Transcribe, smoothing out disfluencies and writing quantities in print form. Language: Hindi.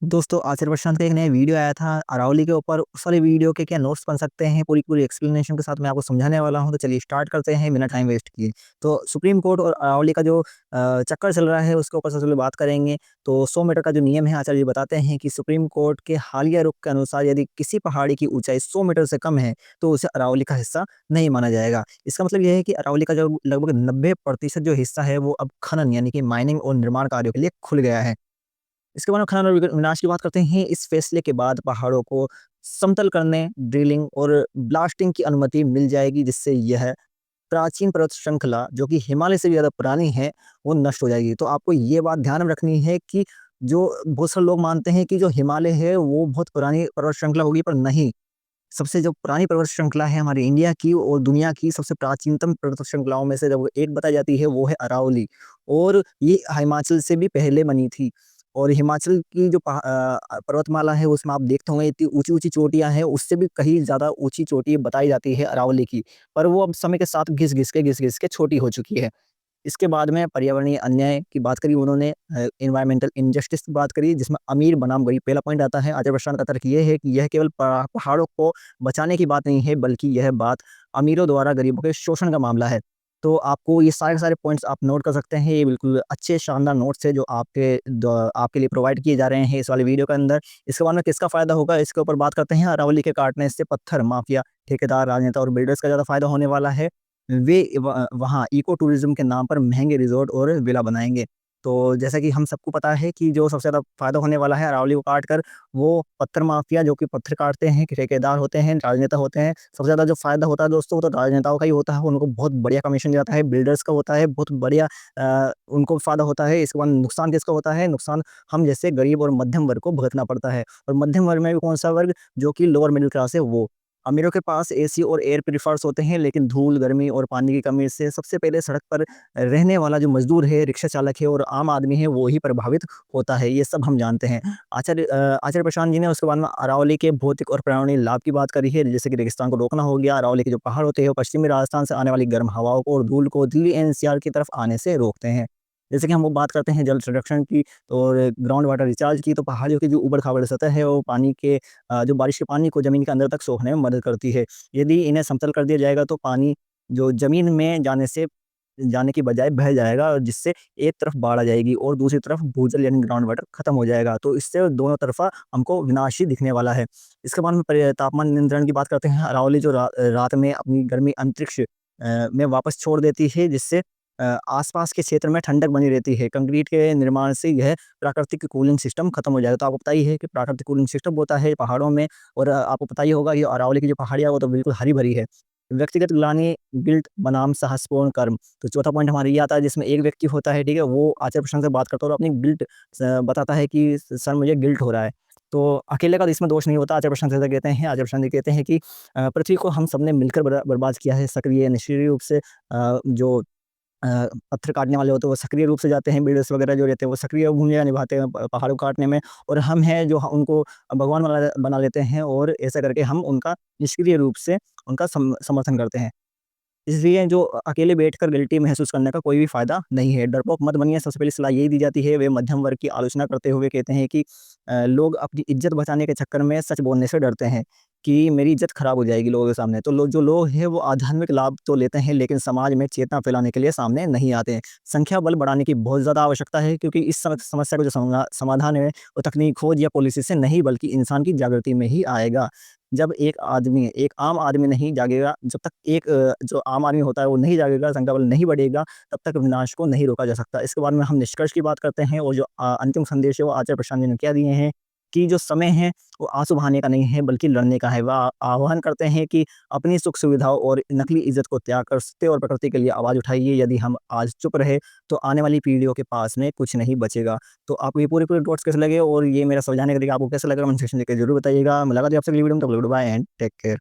दोस्तों, आसिर प्रशांत का एक नया वीडियो आया था अरावली के ऊपर। उस वाले वीडियो के क्या नोट्स बन सकते हैं, पूरी-पूरी एक्सप्लेनेशन के साथ मैं आपको समझाने वाला हूँ। तो चलिए स्टार्ट करते हैं बिना टाइम वेस्ट किए। तो सुप्रीम कोर्ट और अरावली का जो चक्कर चल रहा है उसके ऊपर सबसे पहले बात करेंगे। तो 100 मीटर का जो नियम है, आचार्य जी बताते हैं कि सुप्रीम कोर्ट के हालिया रुख के अनुसार यदि किसी पहाड़ी की ऊँचाई 100 मीटर से कम है, तो उसे अरावली का हिस्सा नहीं माना जाएगा। इसका मतलब ये है कि अरावली का जो लगभग 90% जो हिस्सा है वो अब खनन यानी कि माइनिंग और निर्माण कार्यों के लिए खुल गया है। इसके बाद में खनन और विनाश की बात करते हैं। इस फैसले के बाद पहाड़ों को समतल करने, ड्रिलिंग और ब्लास्टिंग की अनुमति मिल जाएगी, जिससे यह प्राचीन पर्वत श्रृंखला जो कि हिमालय से भी ज़्यादा पुरानी है, वो नष्ट हो जाएगी। तो आपको ये बात ध्यान में रखनी है कि जो बहुत सारे लोग मानते हैं कि जो हिमालय है वो बहुत पुरानी पर्वत श्रृंखला होगी, पर नहीं। सबसे जो पुरानी पर्वत श्रृंखला है हमारी इंडिया की और दुनिया की सबसे प्राचीनतम पर्वत श्रृंखलाओं में से जब एक बताई जाती है, वो है अरावली। और ये हिमाचल से भी पहले बनी थी। और हिमाचल की जो पर्वतमाला है उसमें आप देखते होंगे इतनी ऊँची-ऊँची चोटियाँ हैं, उससे भी कहीं ज़्यादा ऊँची चोटी बताई जाती है अरावली की। पर वो अब समय के साथ घिस-घिस के छोटी हो चुकी है। इसके बाद में पर्यावरणीय अन्याय की बात करी उन्होंने, एनवायरमेंटल इनजस्टिस की बात करी, जिसमें अमीर बनाम गरीब पहला पॉइंट आता है। आचार्य प्रशांत का तर्क ये है कि यह केवल पहाड़ों को बचाने की बात नहीं है, बल्कि यह बात अमीरों द्वारा गरीबों के शोषण का मामला है। तो आपको ये सारे के सारे पॉइंट्स आप नोट कर सकते हैं। ये बिल्कुल अच्छे शानदार नोट्स हैं जो आपके लिए प्रोवाइड किए जा रहे हैं इस वाले वीडियो के अंदर। इसके बाद में किसका फ़ायदा होगा, इसके ऊपर बात करते हैं। अरावली के काटने से पत्थर माफिया, ठेकेदार, राजनेता और बिल्डर्स का ज़्यादा फ़ायदा होने वाला है। वे वहाँ इको टूरिज़्म के नाम पर महँगे रिज़ॉर्ट और विला बनाएँगे। तो जैसा कि हम सबको पता है कि जो सबसे ज़्यादा फ़ायदा होने वाला है अरावली को काट कर, वो पत्थर माफिया जो कि पत्थर काटते हैं, ठेकेदार होते हैं, राजनेता होते हैं। सबसे ज़्यादा जो फ़ायदा होता है दोस्तों, वो तो राजनेताओं का ही होता है। उनको बहुत बढ़िया कमीशन जाता है, बिल्डर्स का होता है, बहुत बढ़िया उनको फ़ायदा होता है। इसके बाद नुकसान किसका होता है? नुकसान हम जैसे गरीब और मध्यम वर्ग को भुगतना पड़ता है। और मध्यम वर्ग में भी कौन-सा वर्ग? जो कि लोअर मिडल क्लास है वो। अमीरों के पास एसी और एयर प्यूरीफायर्स होते हैं, लेकिन धूल, गर्मी और पानी की कमी से सबसे पहले सड़क पर रहने वाला जो मज़दूर है, रिक्शा चालक है और आम आदमी है, वो ही प्रभावित होता है। ये सब हम जानते हैं। आचार्य प्रशांत जी ने उसके बाद में अरावली के भौतिक और पर्यावरणीय लाभ की बात करी है, जैसे कि रेगिस्तान को रोकना हो गया। अरावली के जो पहाड़ होते हैं, वो पश्चिमी राजस्थान से आने वाली गर्म हवाओं को और धूल को दिल्ली एनसीआर की तरफ आने से रोकते हैं। जैसे कि हम वो बात करते हैं जल संरक्षण की और ग्राउंड वाटर रिचार्ज की, तो पहाड़ियों की जो ऊबड़-खाबड़ सतह है, वो पानी के जो बारिश के पानी को ज़मीन के अंदर तक सोखने में मदद करती है। यदि इन्हें समतल कर दिया जाएगा, तो पानी जो ज़मीन में जाने की बजाय बह जाएगा, और जिससे एक तरफ बाढ़ आ जाएगी और दूसरी तरफ भूजल यानी ग्राउंड वाटर खत्म हो जाएगा। तो इससे दोनों तरफ़ा हमको विनाश ही दिखने वाला है। इसके बाद में तापमान नियंत्रण की बात करते हैं। अरावली जो रात में अपनी गर्मी अंतरिक्ष में वापस छोड़ देती है, जिससे आसपास के क्षेत्र में ठंडक बनी रहती है। कंक्रीट के निर्माण से यह प्राकृतिक कूलिंग सिस्टम खत्म हो जाएगा। तो आपको पता ही है कि प्राकृतिक कूलिंग सिस्टम होता है पहाड़ों में। और आपको पता ही होगा ये अरावली की जो पहाड़ियाँ, वो तो बिल्कुल हरी-भरी है। व्यक्तिगत ग्लानि गिल्ट बनाम साहसपूर्ण कर्म। तो चौथा पॉइंट हमारा ये आता है, जिसमें एक व्यक्ति होता है, ठीक है? वो आचार्य प्रशंसा से बात करता है और अपनी गिल्ट बताता है कि सर मुझे गिल्ट हो रहा है। तो अकेले का तो इसमें दोष नहीं होता। आचार्य प्रशंसा से कहते हैं, आचार्य प्रशंसा जी कहते हैं कि पृथ्वी को हम सबने मिलकर बर्बाद किया है। सक्रिय निष्क्रिय रूप से जो पत्थर काटने वाले होते हैं वो सक्रिय रूप से जाते हैं, बिल्डर्स वगैरह जो रहते हैं वो सक्रिय भूमिका निभाते हैं पहाड़ों को काटने में। और हम हैं जो उनको भगवान बना बना लेते हैं, और ऐसा करके हम उनका निष्क्रिय रूप से उनका समर्थन करते हैं। इसलिए जो अकेले बैठकर गिल्टी महसूस करने का कोई भी फ़ायदा नहीं है। डरपोक मत बनिए, सबसे पहली सलाह यही दी जाती है। वे मध्यम वर्ग की आलोचना करते हुए कहते हैं कि लोग अपनी इज़्ज़त बचाने के चक्कर में सच बोलने से डरते हैं कि मेरी इज़्ज़त खराब हो जाएगी लोगों के सामने। तो जो लोग हैं वो आध्यात्मिक लाभ तो लेते हैं, लेकिन समाज में चेतना फैलाने के लिए सामने नहीं आते हैं। संख्या बल बढ़ाने की बहुत ज़्यादा आवश्यकता है, क्योंकि इस समस्या का जो समाधान है, वो तकनीक, खोज या पॉलिसी से नहीं, बल्कि इंसान की जागृति में ही आएगा। जब एक आम आदमी नहीं जागेगा, जब तक जो आम आदमी होता है वो नहीं जागेगा, संख्या बल नहीं बढ़ेगा, तब तक विनाश को नहीं रोका जा सकता। इसके बाद में हम निष्कर्ष की बात करते हैं, और जो अंतिम संदेश है वो आचार्य प्रशांत जी ने क्या दिए हैं कि जो समय है वो आँसू बहाने का नहीं है, बल्कि लड़ने का है। वह आह्वान करते हैं कि अपनी सुख सुविधाओं और नकली इज़्ज़त को त्याग कर सत्य और प्रकृति के लिए आवाज़ उठाइए। यदि हम आज चुप रहे, तो आने वाली पीढ़ियों के पास में कुछ नहीं बचेगा। तो आपको ये पूरे-पूरे नोट्स कैसे लगे, और ये मेरा समझाने का तरीका आपको कैसा लगा, कमेंट सेक्शन में लिख के ज़रूर बताइएगा। मुलाकात है आपसे अगली वीडियो में, तब तक goodbye and take care.